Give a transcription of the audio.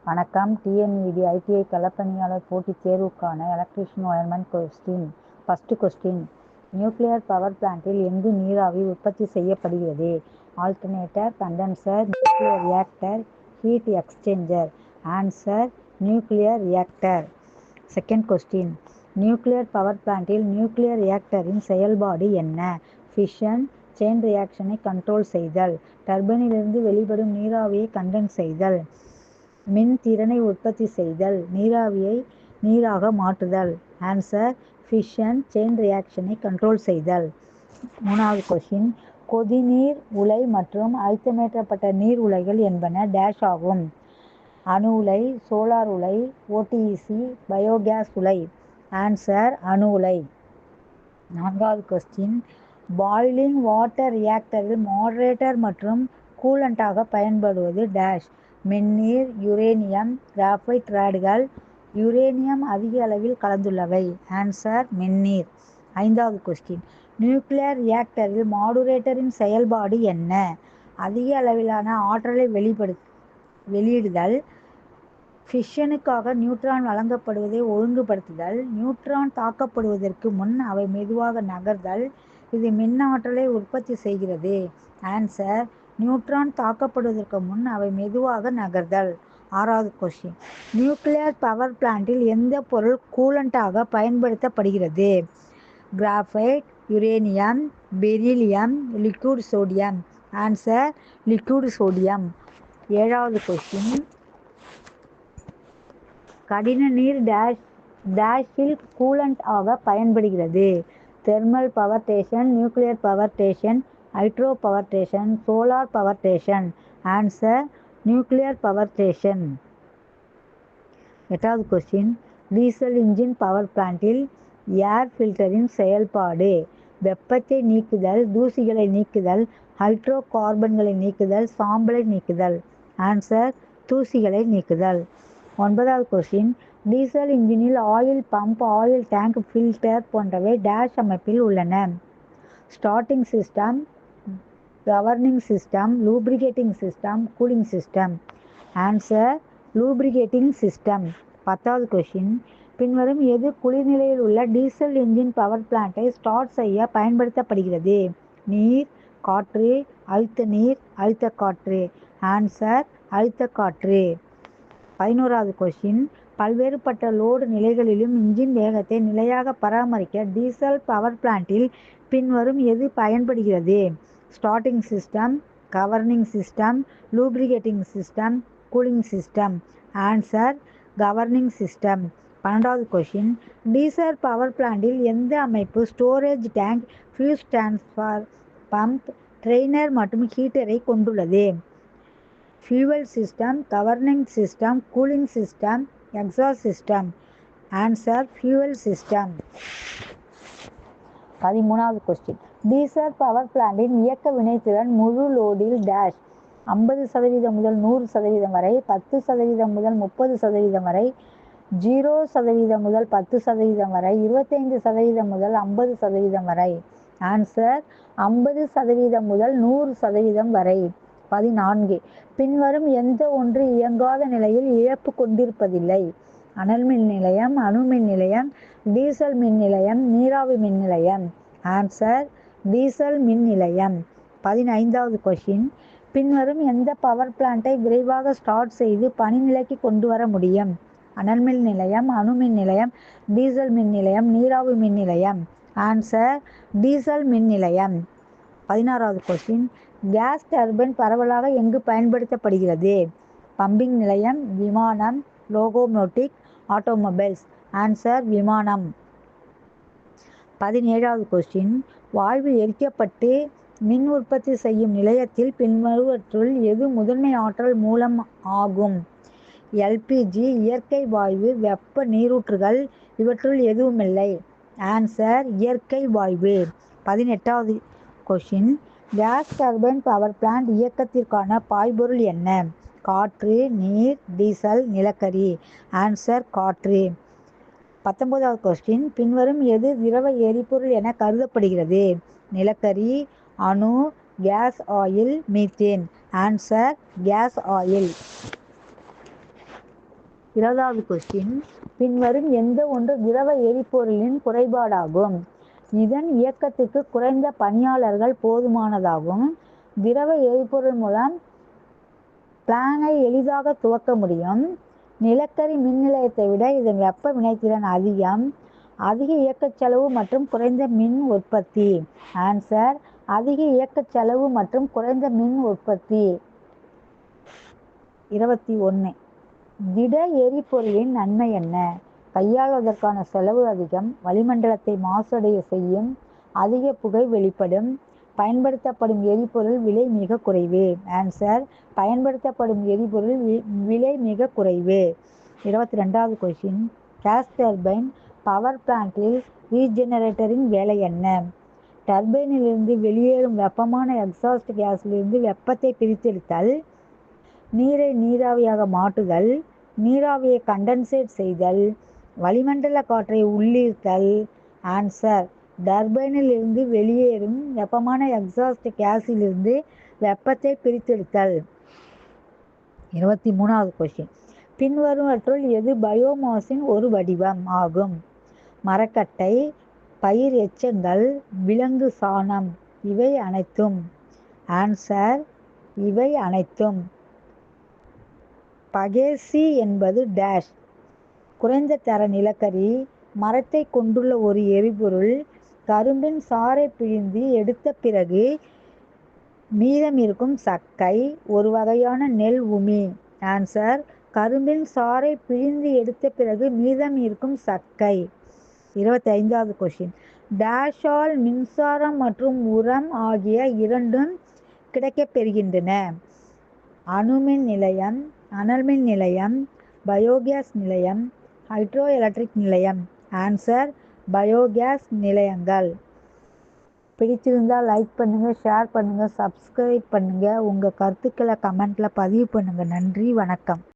வணக்கம். டிஎன்இடி ஐடிஐ களப்பணியாளர் போட்டித் தேர்வுக்கான electrician wireman question. First question, nuclear power பிளான்ட்டில் எங்கு நீராவி உற்பத்தி செய்யப்படுகிறது? Alternator, condenser, nuclear reactor, heat exchanger. Answer, nuclear reactor. Second question, nuclear power பிளான்ட்டில் நியூக்ளியர் ரியாக்டரின் செயல்பாடு என்ன? ஃபிஷன், செயின் ரியாக்ஷனை கண்ட்ரோல் செய்தல், டர்பைனிலிருந்து வெளிப்படும் நீராவியை கண்டென்ஸ் செய்தல், மின் திறனை உற்பத்தி செய்தல், நீராவியை நீராக மாற்றுதல். ஆன்சர், ஃபிஷன், செயின் ரியாக்ஷனை கண்ட்ரோல் செய்தல். மூணாவது கொஸ்டின், கொதிநீர் உலை மற்றும் அழுத்தமேற்றப்பட்ட நீர் உலைகள் என்பன டேஷ் ஆகும்? அணு உலை, சோலார் உலை, ஓடிஇசி, பயோகேஸ் உலை. ஆன்சர், அணு உலை. நான்காவது கொஸ்டின், பாய்லிங் வாட்டர் ரியாக்டரில் மாடரேட்டர் மற்றும் கூலண்டாக பயன்படுவது டேஷ்? மென்னீர், யுரேனியம், கிராஃபைட் ராடுகள். யுரேனியம் அதிக அளவில் கலந்துள்ளவை. ஆன்சர், மென்னீர். ஐந்தாவது கொஸ்டின், நியூக்ளியர் ரியாக்டரில் மாடுரேட்டரின் செயல்பாடு என்ன? அதிக அளவிலான ஆற்றலை வெளியிடுதல், ஃபிஷனுக்காக நியூட்ரான் வழங்கப்படுவதை ஒழுங்குபடுத்துதல், நியூட்ரான் தாக்கப்படுவதற்கு முன் அவை மெதுவாக நகர்தல். இது மின் ஆற்றலை உற்பத்தி செய்கிறது. ஆன்சர், நியூட்ரான் தாக்கப்படுவதற்கு முன் அவை மெதுவாக நகர்தல். ஆறாவது கொஸ்டின், நியூக்ளியர் பவர் பிளான்ட்டில் எந்த பொருள் கூலண்டாக பயன்படுத்தப்படுகிறது? Graphite, uranium, beryllium, liquid sodium. Answer, liquid sodium. ஏழாவது கொஸ்டின், கடின நீர் டேஷில் கூலண்ட் ஆக பயன்படுகிறது? Thermal power station, nuclear power station, hydro power station, solar power station. Answer, nuclear power station. எட்டாவது கொஸ்டின், டீசல் இன்ஜின் பவர் பிளான்ட்டில் ஏர் ஃபில்டரின் செயல்பாடு? வெப்பத்தை நீக்குதல், தூசிகளை நீக்குதல், ஹைட்ரோ கார்பன்களை நீக்குதல், சாம்பலை நீக்குதல். ஆன்சர், தூசிகளை நீக்குதல். ஒன்பதாவது கொஸ்டின், டீசல் இன்ஜினில் oil pump, oil tank, filter போன்றவை டேஷ் அமைப்பில் உள்ளன? Starting system, governing system, lubricating system, cooling system. Answer, lubricating system. பத்தாவது கொஸ்டின், பின்வரும் எது குளிர்நிலையில் உள்ள டீசல் இன்ஜின் பவர் பிளான்ட்டை ஸ்டார்ட் செய்ய பயன்படுத்தப்படுகிறது? நீர், காற்று, அழுத்த நீர், அழுத்த காற்று. ஆன்சர், அழுத்த காற்று. 11வது கொஸ்டின், பல்வேறுபட்ட லோடு நிலைகளிலும் இன்ஜின் வேகத்தை நிலையாக பராமரிக்க டீசல் பவர் பிளான்ட்டில் பின்வரும் எது பயன்படுகிறது? Starting system, governing system, lubricating system, cooling system. Answer, governing system. 12வது கொஸ்டின், டீசல் பவர் பிளான்ட்டில் எந்த அமைப்பு storage tank, fuel transfer pump, strainer மற்றும் ஹீட்டரை கொண்டுள்ளது? Fuel system, governing system, cooling system, exhaust system. Answer, fuel system. 13வது question, diesel power பிளான்ட்டின் இயக்க வினைத்திறன் முழு லோடில் டேஷ்? 50% முதல் 100% வரை, 10% முதல் 30% வரை, 0% முதல் 10% வரை, 25% முதல் 50% வரை. ஆன்சர், 50% முதல் 100% வரை. 14, பின்வரும் எந்த ஒன்று இயங்காத நிலையில் இழப்பு கொண்டிருப்பதில்லை? அனல் மின் நிலையம், அணு மின் நிலையம், டீசல் மின் நிலையம், நீராவி மின் நிலையம். ஆன்சர், டீசல் மின் நிலையம். 15வது கொஸ்டின், பின்வரும் எந்த பவர் பிளான்ட்டை விரைவாக ஸ்டார்ட் செய்து பணி நிலைக்கு கொண்டு வர முடியும்? அனல் மின் நிலையம், அணு மின் நிலையம், டீசல் மின் நிலையம், நீராவி மின் நிலையம். ஆன்சர், டீசல் மின் நிலையம். 16வது கொஸ்டின், கேஸ் டர்பைன் பரவலாக எங்கு பயன்படுத்தப்படுகிறது? பம்பிங் நிலையம், விமானம், லோகோமோட்டிவ், ஆட்டோமொபைல்ஸ். ஆன்சர், விமானம். 17வது கொஸ்டின், வாயு எரிக்கப்பட்டு மின் உற்பத்தி செய்யும் நிலையத்தில் பின்வருவற்றுள் எது முதன்மை ஆற்றல் மூலம் ஆகும்? எல்பிஜி, இயற்கை வாயு, வெப்ப நீரூற்றுகள். இவற்றுள் எதுவுமில்லை. ஆன்சர், இயற்கை வாயு. 18வது question, gas turbine power plant இயக்கத்திற்கான பாய்பொருள் என்ன? காற்று, நீர், டீசல், நிலக்கரி. ஆன்சர், காற்று. 19வது கொஸ்டின், பின்வரும் எது திரவ எரிபொருள் என கருதப்படுகிறது? நிலக்கரி, அணு, gas oil, methane. Answer, gas oil. 20வது கொஸ்டின், பின்வரும் எந்த ஒன்று திரவ எரிபொருளின் குறைபாடாகும்? இதன் இயக்கத்துக்கு குறைந்த பணியாளர்கள் போதுமானதாகும். திரவ எரிபொருள் மூலம் பிளானை எளிதாக துவக்க முடியும். நிலக்கரி மின் நிலையத்தை விட இதன் வெப்ப வினைத்திறன் அதிகம். அதிக இயக்கச் செலவு மற்றும் குறைந்த மின் உற்பத்தி. ஆன்சர், அதிக இயக்கச் செலவு மற்றும் குறைந்த மின் உற்பத்தி. 21. திட எரிபொருளின் நன்மை என்ன? கையாளுவதற்கான செலவு அதிகம், வளிமண்டலத்தை மாசடைய செய்யும், அதிக புகை வெளிப்படும், பயன்படுத்தப்படும் எரிபொருள் விலை மிக குறைவு. ஆன்சர், பயன்படுத்தப்படும் எரிபொருள் விலை மிக குறைவு. 22வது கொஸ்டின், கேஸ் டர்பைன் பவர் பிளான்ட்டில் ரீஜெனரேட்டரின் வேலை என்ன? டர்பைனிலிருந்து வெளியேறும் வெப்பமான எக்ஸாஸ்ட் கேஸிலிருந்து வெப்பத்தை பிரித்தெடுத்தல், நீரை நீராவியாக மாற்றுதல், நீராவியை கண்டன்சேட் செய்தல், வளிமண்டல காற்றை உள்ளீர்த்தல். ஆன்சர், டர்பைனில் இருந்து வெளியேறும் வெப்பமான எக்ஸாஸ்ட் கேஸிலிருந்து வெப்பத்தை பிரித்தெடுத்தல். 23வது கொஸ்டின், பின்வருவற்றுள் எது பயோமாஸின் ஒரு வடிவம் ஆகும்? மரக்கட்டை, பயிர் எச்சங்கள், விலங்கு சாணம். இவை அனைத்தும். ஆன்சர், இவை அனைத்தும். பகேசி என்பது டேஷ். குறைந்த தர நிலக்கரி, மரத்தை கொண்டுள்ள ஒரு எரிபொருள், கரும்பின் சாறை பிழிந்து எடுத்த பிறகு மீதம் இருக்கும் சக்கை, ஒரு வகையான நெல் உமி. ஆன்சர், கரும்பின் சாறை பிழிந்து எடுத்த பிறகு மீதம் இருக்கும் சக்கை. 25வது கொஸ்டின், டேஷால் மின்சாரம் மற்றும் உரம் ஆகிய இரண்டும் கிடைக்கப்பெறுகின்றன? அணுமின் நிலையம், அனல்மின் நிலையம், பயோகேஸ் நிலையம், ஹைட்ரோ எலக்ட்ரிக் நிலையம். ஆன்சர், பயோகேஸ் நிலையங்கள். பிடிச்சிருந்தால் லைக் பண்ணுங்கள், ஷேர் பண்ணுங்கள், சப்ஸ்கிரைப் பண்ணுங்கள். உங்கள் கருத்துக்களை கமெண்ட்டில் பதிவு பண்ணுங்கள். நன்றி, வணக்கம்.